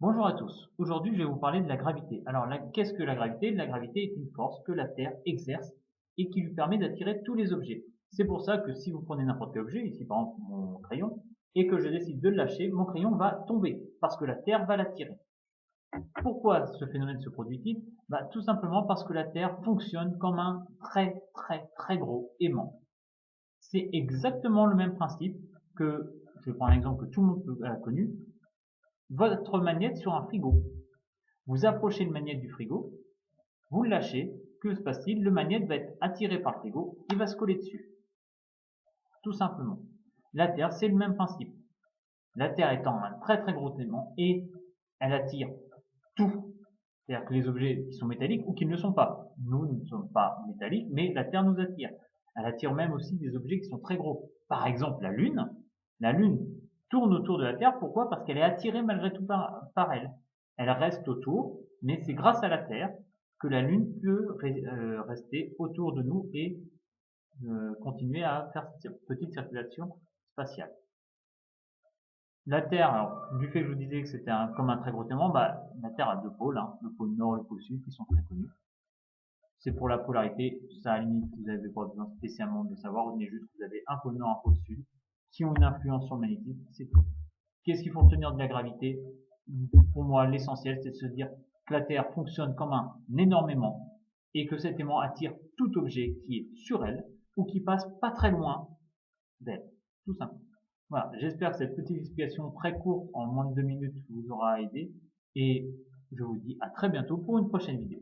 Bonjour à tous. Aujourd'hui, je vais vous parler de la gravité. Alors, qu'est-ce que la gravité? La gravité est une force que la Terre exerce et qui lui permet d'attirer tous les objets. C'est pour ça que si vous prenez n'importe quel objet, ici par exemple mon crayon, et que je décide de le lâcher, mon crayon va tomber parce que la Terre va l'attirer. Pourquoi ce phénomène se produit-il? Tout simplement parce que la Terre fonctionne comme un très gros aimant. C'est exactement le même principe que, je vais prendre un exemple que tout le monde a connu, votre magnète sur un frigo. Vous approchez le magnète du frigo, vous le lâchez, que se passe-t-il? Le magnète va être attiré par le frigo, il va se coller dessus. Tout simplement. La Terre, c'est le même principe. La Terre étant un très gros aimant et elle attire tout. C'est-à-dire que les objets qui sont métalliques ou qui ne le sont pas. Nous ne sommes pas métalliques, mais la Terre nous attire. Elle attire même aussi des objets qui sont très gros. Par exemple, la Lune. La Lune tourne autour de la Terre. Pourquoi? Parce qu'elle est attirée malgré tout par elle. Elle reste autour, mais c'est grâce à la Terre que la Lune peut rester autour de nous et continuer à faire cette petite circulation spatiale. La Terre, alors, du fait que je vous disais que c'était comme un très gros aimant, la Terre a deux pôles, hein, le pôle nord et le pôle sud, qui sont très connus. C'est pour la polarité, ça à la limite, vous n'avez pas besoin spécialement de le savoir, retenez juste que vous avez un pôle nord, un pôle sud, qui ont une influence sur le magnétisme, c'est tout. Qu'est-ce qu'il faut retenir de la gravité? Pour moi, l'essentiel, c'est de se dire que la Terre fonctionne comme un énorme aimant, et que cet aimant attire tout objet qui est sur elle, ou qui passe pas très loin d'elle, tout simplement. Voilà, j'espère que cette petite explication très courte, en moins de 2 minutes, vous aura aidé, et je vous dis à très bientôt pour une prochaine vidéo.